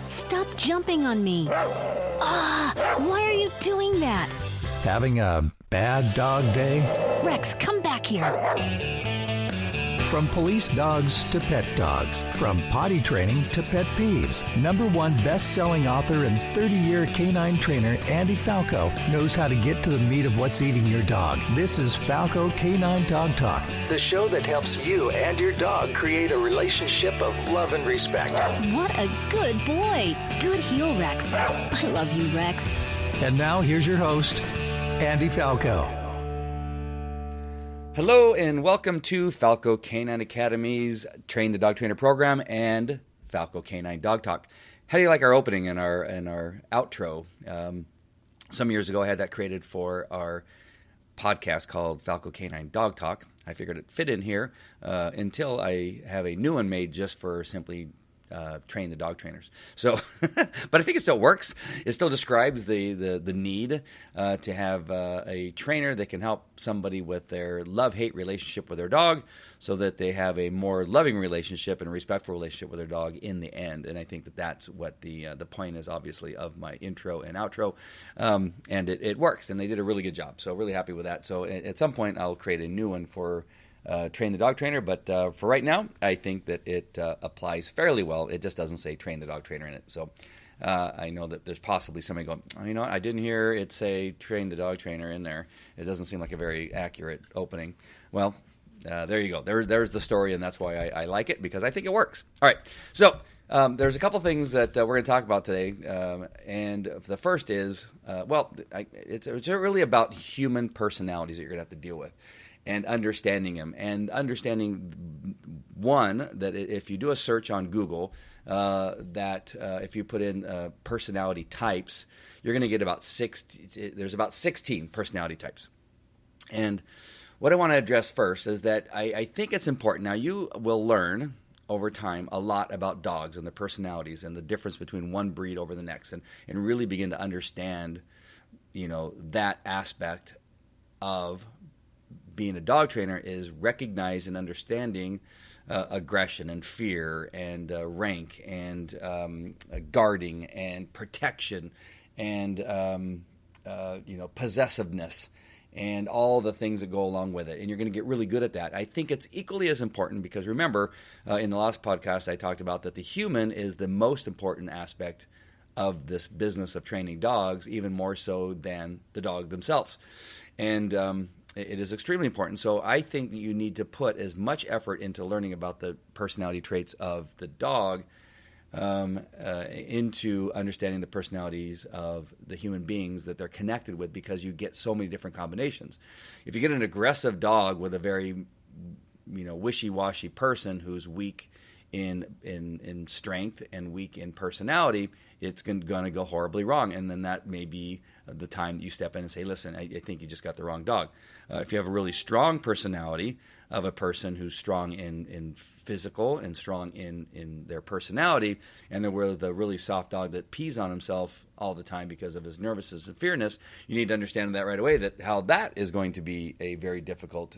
Stop jumping on me. Why are you doing that? Having a bad dog day? Rex, come back here. From police dogs to pet dogs, from potty training to pet peeves, #1 best-selling author and 30-year canine trainer Andy Falco knows how to get to the meat of what's eating your dog. This is Falco Canine Dog Talk, the show that helps you and your dog create a relationship of love and respect. What a good boy. Good heel, Rex. I love you, Rex. And now here's your host, Andy Falco. Hello and welcome to Falco Canine Academy's Train the Dog Trainer program and Falco Canine Dog Talk. How do you like our opening and our outro? Some years ago I had that created for our podcast called Falco Canine Dog Talk. I figured it fit in here until I have a new one made just for simply train the dog trainers. So, but I think it still works. It still describes the need to have a trainer that can help somebody with their love-hate relationship with their dog so that they have a more loving relationship and respectful relationship with their dog in the end. And I think that that's what the point is, obviously, of my intro and outro. And it works, and they did a really good job. So really happy with that. So at some point, I'll create a new one for Train the Dog Trainer, but for right now, I think that it applies fairly well. It just doesn't say Train the Dog Trainer in it. So I know that there's possibly somebody going, oh, you know what, I didn't hear it say Train the Dog Trainer in there. It doesn't seem like a very accurate opening. Well, there you go. There's the story, and that's why I like it, because I think it works. All right, so there's a couple things that we're going to talk about today, and the first is, it's really about human personalities that you're going to have to deal with. And understanding them, and understanding, one, that if you do a search on Google, if you put in personality types, you're going to get there's about 16 personality types. And what I want to address first is that I think it's important. Now, you will learn over time a lot about dogs and their personalities and the difference between one breed over the next, and really begin to understand, that aspect of being a dog trainer is recognizing and understanding aggression and fear and rank and guarding and protection and possessiveness and all the things that go along with it. And you're going to get really good at that. I think it's equally as important because, remember, in the last podcast I talked about that the human is the most important aspect of this business of training dogs, even more so than the dog themselves. And it is extremely important. So I think that you need to put as much effort into learning about the personality traits of the dog into understanding the personalities of the human beings that they're connected with, because you get so many different combinations. If you get an aggressive dog with a very wishy-washy person who's weak in strength and weak in personality, it's going to go horribly wrong. And then that may be the time that you step in and say, listen, I think you just got the wrong dog. If you have a really strong personality of a person who's strong in physical and strong in their personality, and then with a really soft dog that pees on himself all the time because of his nervousness and fearness, you need to understand that right away, that how that is going to be a very difficult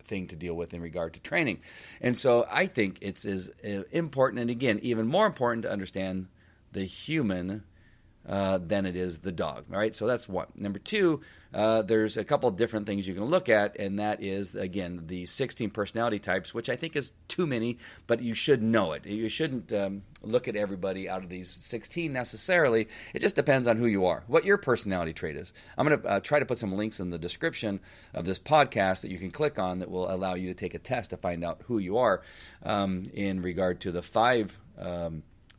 thing to deal with in regard to training. And so I think it's as important, and again, even more important, to understand the human than it is the dog. All right, so that's one. Number two, there's a couple of different things you can look at, and that is, again, the 16 personality types, which I think is too many, but you should know it. You shouldn't look at everybody out of these 16 necessarily. It just depends on who you are, what your personality trait is. I'm going to try to put some links in the description of this podcast that you can click on that will allow you to take a test to find out who you are in regard to the 5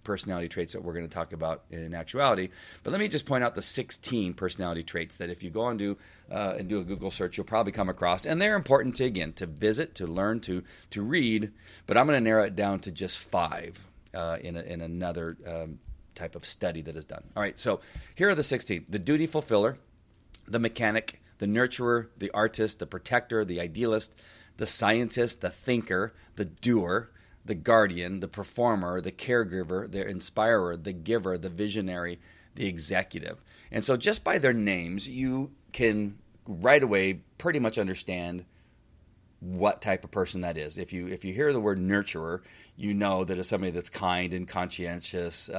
personality traits that we're going to talk about in actuality. But let me just point out the 16 personality traits that if you go and do a Google search, you'll probably come across. And they're important to visit, to learn, to read. But I'm going to narrow it down to just 5 in another type of study that is done. All right, so here are the 16. The duty fulfiller, the mechanic, the nurturer, the artist, the protector, the idealist, the scientist, the thinker, the doer, the guardian, the performer, the caregiver, the inspirer, the giver, the visionary, the executive. And so just by their names, you can right away pretty much understand what type of person that is. If you hear the word nurturer, you know that it's somebody that's kind and conscientious.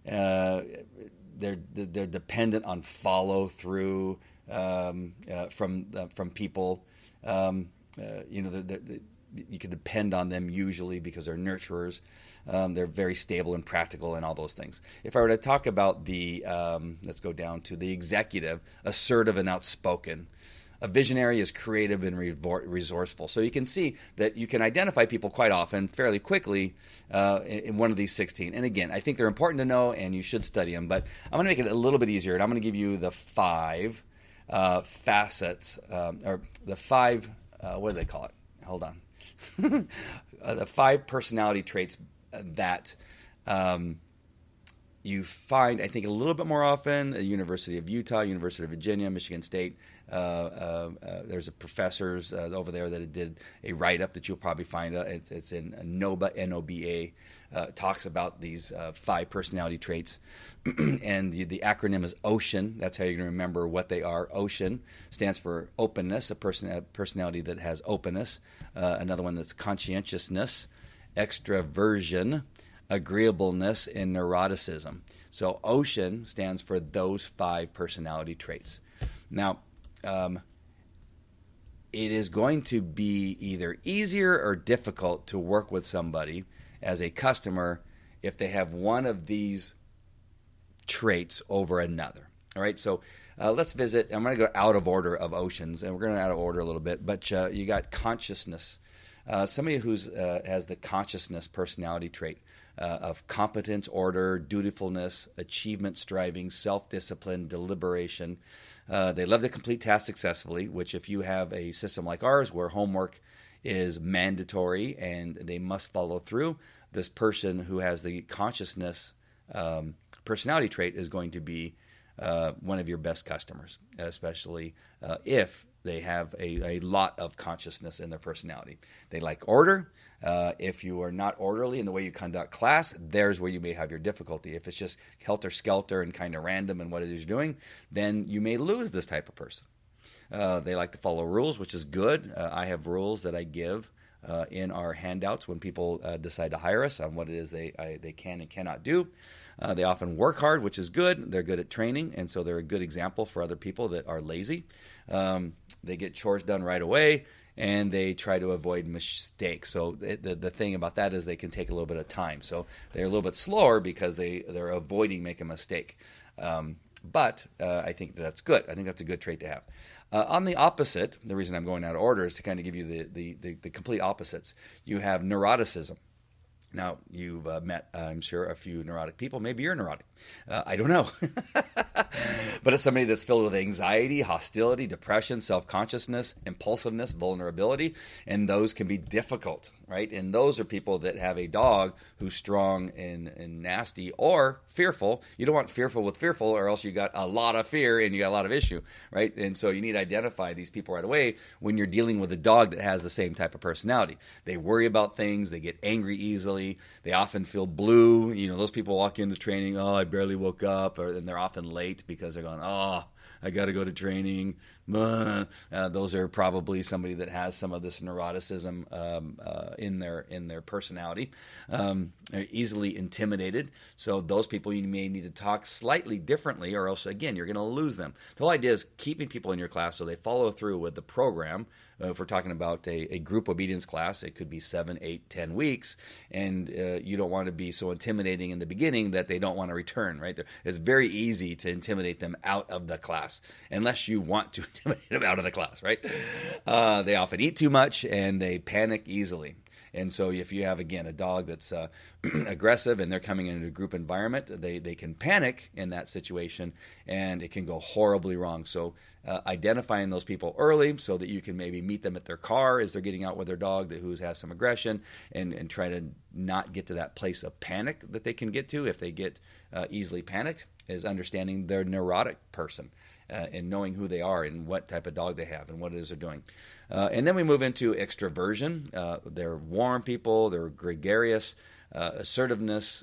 They're dependent on follow through from people. You can depend on them usually because they're nurturers. They're very stable and practical and all those things. If I were to talk about the, let's go down to the executive, assertive and outspoken. A visionary is creative and resourceful. So you can see that you can identify people quite often, fairly quickly, in one of these 16. And again, I think they're important to know, and you should study them. But I'm going to make it a little bit easier, and I'm going to give you the 5 facets, or the 5, what do they call it? Hold on. The 5 personality traits that you find, I think, a little bit more often at the University of Utah, University of Virginia, Michigan State. There's professors over there that did a write-up that you'll probably find. It's in NOBA, N-O-B-A. Talks about these 5 personality traits. And the acronym is OCEAN. That's how you're going to remember what they are. OCEAN stands for openness, a personality that has openness. Another one that's conscientiousness, extraversion, agreeableness, and neuroticism. So OCEAN stands for those 5 personality traits. Now, it is going to be either easier or difficult to work with somebody as a customer if they have one of these traits over another. All right, so let's visit. I'm going to go out of order of OCEANs, and we're going to out of order a little bit, but you got consciousness. Somebody who has the consciousness personality trait of competence, order, dutifulness, achievement, striving, self-discipline, deliberation. They love to complete tasks successfully, which if you have a system like ours where homework is mandatory and they must follow through, this person who has the consciousness personality trait is going to be one of your best customers, especially if they have a lot of consciousness in their personality. They like order. If you are not orderly in the way you conduct class, there's where you may have your difficulty. If it's just helter-skelter and kind of random in what it is you're doing, then you may lose this type of person. They like to follow rules, which is good. I have rules that I give in our handouts when people decide to hire us on what it is they can and cannot do. They often work hard, which is good. They're good at training, and so they're a good example for other people that are lazy. They get chores done right away, and they try to avoid mistakes. So the thing about that is they can take a little bit of time. So they're a little bit slower because they're avoiding making a mistake. But I think that's good. I think that's a good trait to have. On the opposite, the reason I'm going out of order is to kind of give you the complete opposites. You have neuroticism. Now, you've met, I'm sure, a few neurotic people. Maybe you're neurotic. I don't know. But it's somebody that's filled with anxiety, hostility, depression, self-consciousness, impulsiveness, vulnerability, and those can be difficult, right? And those are people that have a dog who's strong and nasty or fearful. You don't want fearful with fearful, or else you got a lot of fear and you got a lot of issue, right? And so you need to identify these people right away when you're dealing with a dog that has the same type of personality. They worry about things. They get angry easily. They often feel blue. You know, those people walk into training, oh, I barely woke up, and they're often late because they're going, oh, I got to go to training. Those are probably somebody that has some of this neuroticism in their personality. They're easily intimidated. So those people you may need to talk slightly differently, or else, again, you're going to lose them. The whole idea is keeping people in your class so they follow through with the program. If we're talking about a group obedience class, it could be 7, 8, 10 weeks, and you don't want to be so intimidating in the beginning that they don't want to return, right? It's very easy to intimidate them out of the class, unless you want to intimidate them out of the class, right? They often eat too much, and they panic easily. And so if you have, again, a dog that's aggressive and they're coming into a group environment, they can panic in that situation, and it can go horribly wrong. So identifying those people early so that you can maybe meet them at their car as they're getting out with their dog who has some aggression, and try to not get to that place of panic that they can get to if they get easily panicked, is understanding their neurotic person. And knowing who they are and what type of dog they have and what it is they're doing. And then we move into extroversion. They're warm people. They're gregarious. Assertiveness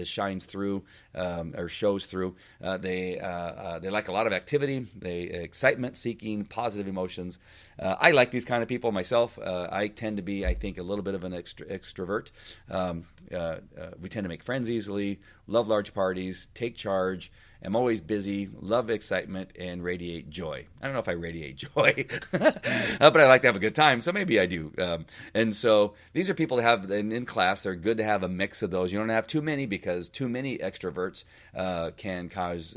shines through or shows through. They like a lot of activity. They excitement seeking, positive emotions. I like these kind of people myself. I tend to be, I think, a little bit of an extrovert. We tend to make friends easily, love large parties, take charge. I'm always busy, love excitement, and radiate joy. I don't know if I radiate joy, but I like to have a good time, so maybe I do. And so these are people that have, in class, they're good to have a mix of those. You don't have too many, because too many extroverts can cause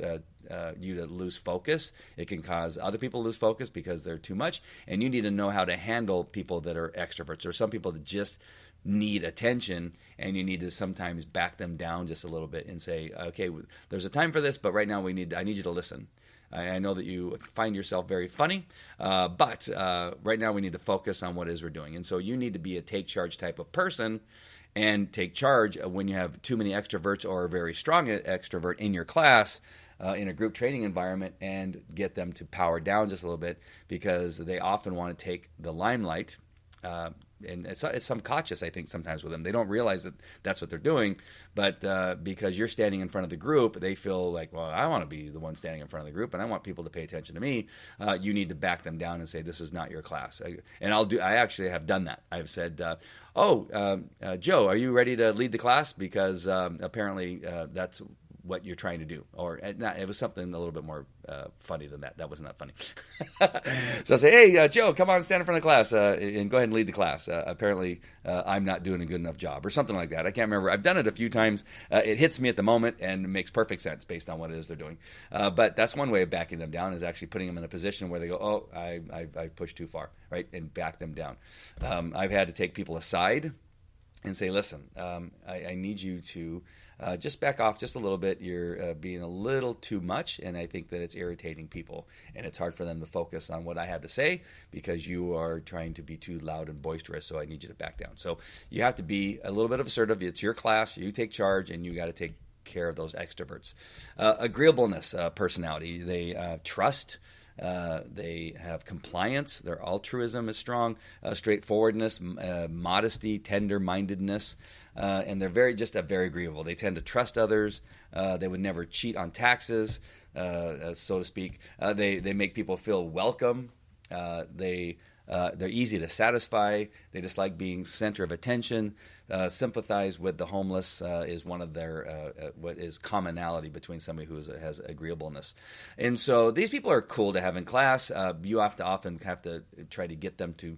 you to lose focus. It can cause other people to lose focus because they're too much, and you need to know how to handle people that are extroverts. There are some people that just need attention, and you need to sometimes back them down just a little bit and say, okay, there's a time for this, but right now I need you to listen. I know that you find yourself very funny, but right now we need to focus on what it is we're doing. And so you need to be a take charge type of person and take charge when you have too many extroverts or a very strong extrovert in your class, in a group training environment, and get them to power down just a little bit, because they often want to take the limelight. And it's subconscious, I think, sometimes with them. They don't realize that that's what they're doing, but because you're standing in front of the group, they feel like, well, I want to be the one standing in front of the group, and I want people to pay attention to me. You need to back them down and say, this is not your class. I actually have done that. I've said, Joe, are you ready to lead the class? Because apparently that's what you're trying to do. Or it was something a little bit more funny than that. That wasn't that funny. So I say, hey, Joe, come on, stand in front of the class and go ahead and lead the class. Apparently, I'm not doing a good enough job, or something like that. I can't remember. I've done it a few times. It hits me at the moment, and it makes perfect sense based on what it is they're doing. But that's one way of backing them down, is actually putting them in a position where they go, oh, I've pushed too far, right, and back them down. I've had to take people aside and say, listen, I need you to just back off just a little bit. You're being a little too much, and I think that it's irritating people, and it's hard for them to focus on what I have to say because you are trying to be too loud and boisterous, so I need you to back down. So you have to be a little bit of assertive. It's your class. You take charge, and you got to take care of those extroverts. Agreeableness, personality. They trust. They have compliance. Their altruism is strong. Straightforwardness, modesty, tender-mindedness, and they're very agreeable. They tend to trust others. They would never cheat on taxes, so to speak. They make people feel welcome. They're easy to satisfy. They just like being center of attention. Sympathize with the homeless is one of their what is commonality between somebody who has agreeableness. And so these people are cool to have in class. You often have to try to get them to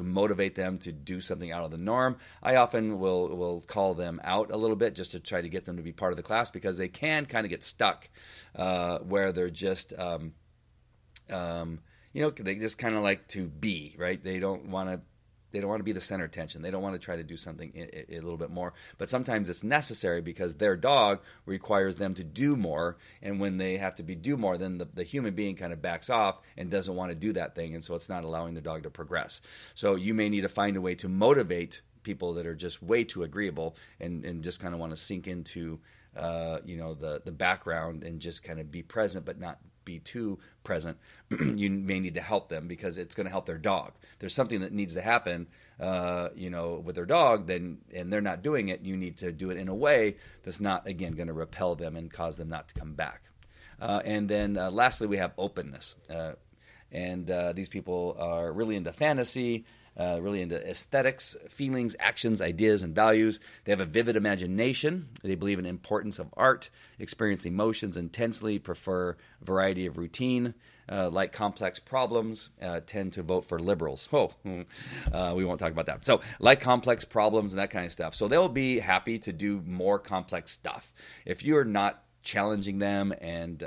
motivate them to do something out of the norm. I often will call them out a little bit just to try to get them to be part of the class, because they can kind of get stuck where they're just they just kind of like to be, right? They don't want to be the center of attention. They don't want to try to do something a little bit more. But sometimes it's necessary because their dog requires them to do more. And when they have to do more, then the human being kind of backs off and doesn't want to do that thing. And so it's not allowing the dog to progress. So you may need to find a way to motivate people that are just way too agreeable and just kind of want to sink into the background and just kind of be present but not be too present. You may need to help them because it's going to help their dog. There's something that needs to happen with their dog, and they're not doing it. You need to do it in a way that's not, again, going to repel them and cause them not to come back. And then lastly, we have openness. These people are really into fantasy, really into aesthetics, feelings, actions, ideas, and values. They have a vivid imagination. They believe in the importance of art, experience emotions intensely, prefer variety of routine, like complex problems, tend to vote for liberals. We won't talk about that. So like complex problems and that kind of stuff. So they'll be happy to do more complex stuff. If you're not challenging them and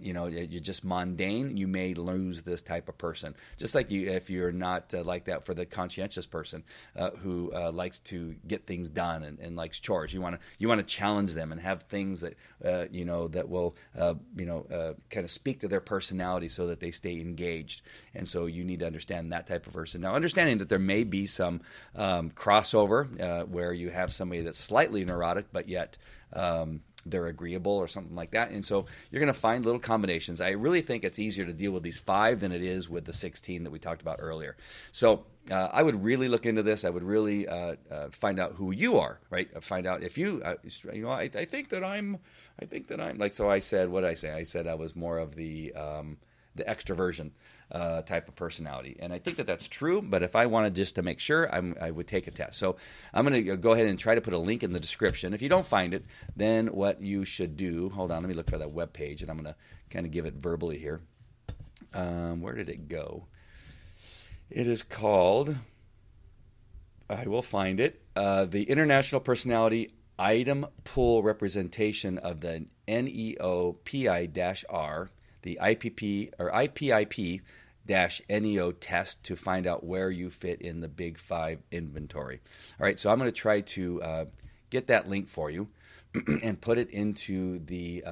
you're just mundane, you may lose this type of person. Just like if you're not like that for the conscientious person who likes to get things done and likes chores. You want to challenge them and have things that that will kind of speak to their personality so that they stay engaged. And so you need to understand that type of person. Now, understanding that there may be some crossover where you have somebody that's slightly neurotic but yet they're agreeable or something like that. And so you're going to find little combinations. I really think it's easier to deal with these 5 than it is with the 16 that we talked about earlier. So I would really look into this. I would really find out who you are, right? Find out if you, I think that I'm like, so I said, what did I say? I said I was more of the extroversion type of personality. And I think that that's true, but if I wanted just to make sure, I would take a test. So I'm going to go ahead and try to put a link in the description. If you don't find it, then what you should do, hold on, let me look for that web page, and I'm going to kind of give it verbally here. Where did it go? It is called, I will find it, the International Personality Item Pool Representation of the NEOPI-R, the IPP or IPIP-NEO test to find out where you fit in the Big 5 inventory. All right, so I'm going to try to get that link for you and put it into the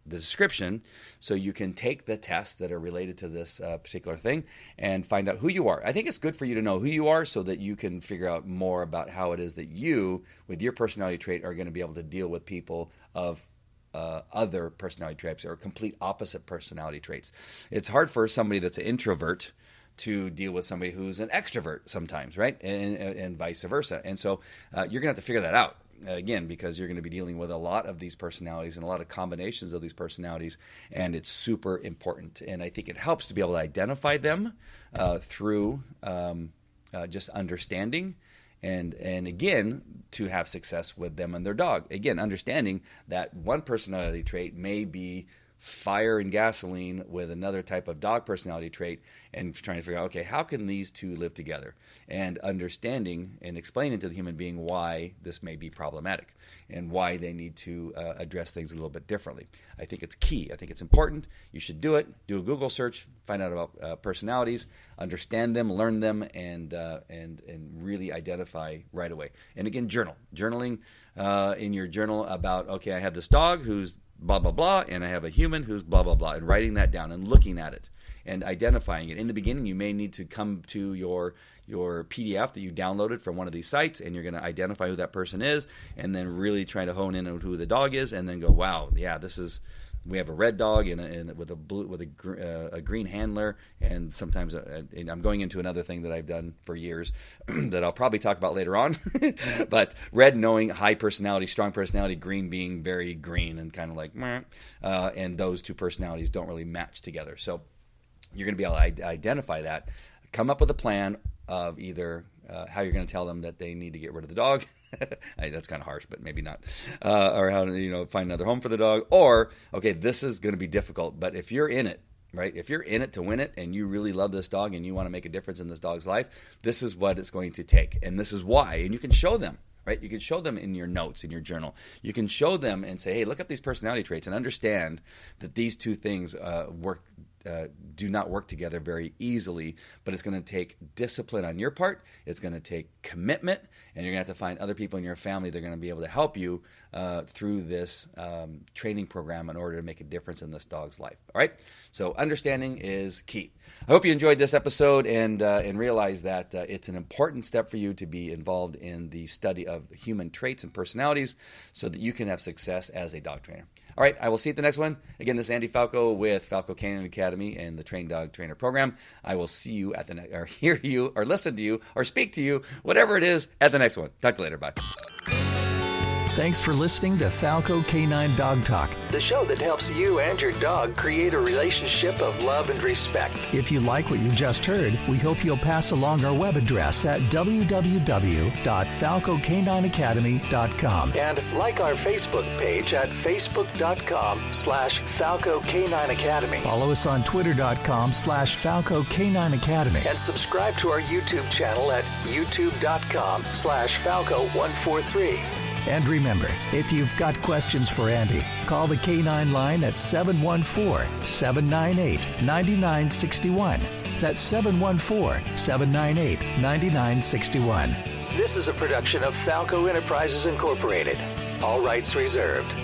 description, so you can take the tests that are related to this particular thing and find out who you are. I think it's good for you to know who you are so that you can figure out more about how it is that you, with your personality trait, are going to be able to deal with people of other personality traits or complete opposite personality traits. It's hard for somebody that's an introvert to deal with somebody who's an extrovert sometimes, right? And vice versa. And so you're going to have to figure that out. Again, because you're going to be dealing with a lot of these personalities and a lot of combinations of these personalities, and it's super important. And I think it helps to be able to identify them through just understanding, and again, to have success with them and their dog. Again, understanding that one personality trait may be fire and gasoline with another type of dog personality trait, and trying to figure out, okay, how can these two live together? And understanding and explaining to the human being why this may be problematic and why they need to address things a little bit differently. I think it's key. I think it's important. You should do it. Do a Google search, find out about personalities, understand them, learn them, and really identify right away. And again, journaling in your journal about, okay, I have this dog who's blah, blah, blah, and I have a human who's blah, blah, blah, and writing that down and looking at it and identifying it. In the beginning, you may need to come to your PDF that you downloaded from one of these sites, and you're going to identify who that person is, and then really try to hone in on who the dog is, and then go, wow, yeah, we have a red dog and with a green handler, and sometimes and I'm going into another thing that I've done for years that I'll probably talk about later on. But red knowing high personality, strong personality, green being very green and kind of like meh, and those two personalities don't really match together. So you're going to be able to identify that, come up with a plan of either how you're going to tell them that they need to get rid of the dog. That's kind of harsh, but maybe not. Or how to find another home for the dog. Or, okay, this is going to be difficult, but if you're in it, right? If you're in it to win it and you really love this dog and you want to make a difference in this dog's life, this is what it's going to take. And this is why. And you can show them. Right? You can show them in your notes, in your journal. You can show them and say, hey, look up these personality traits and understand that these two things do not work together very easily, but it's going to take discipline on your part. It's going to take commitment, and you're going to have to find other people in your family that are going to be able to help you through this training program in order to make a difference in this dog's life. All right? So understanding is key. I hope you enjoyed this episode and realize that it's an important step for you to be involved in the study of human traits and personalities so that you can have success as a dog trainer. All right, I will see you at the next one. Again, this is Andy Falco with Falco Canine Academy and the Trained Dog Trainer Program. I will see you at the next, or hear you, or listen to you, or speak to you, whatever it is, at the next one. Talk to you later. Bye. Thanks for listening to Falco Canine Dog Talk, the show that helps you and your dog create a relationship of love and respect. If you like what you just heard, we hope you'll pass along our web address at www.falcocanineacademy.com and like our Facebook page at facebook.com/Falco Canine Academy. Follow us on twitter.com/Falco Canine Academy and subscribe to our YouTube channel at youtube.com/Falco143. And remember, if you've got questions for Andy, call the Canine line at 714-798-9961. That's 714-798-9961. This is a production of Falco Enterprises Incorporated. All rights reserved.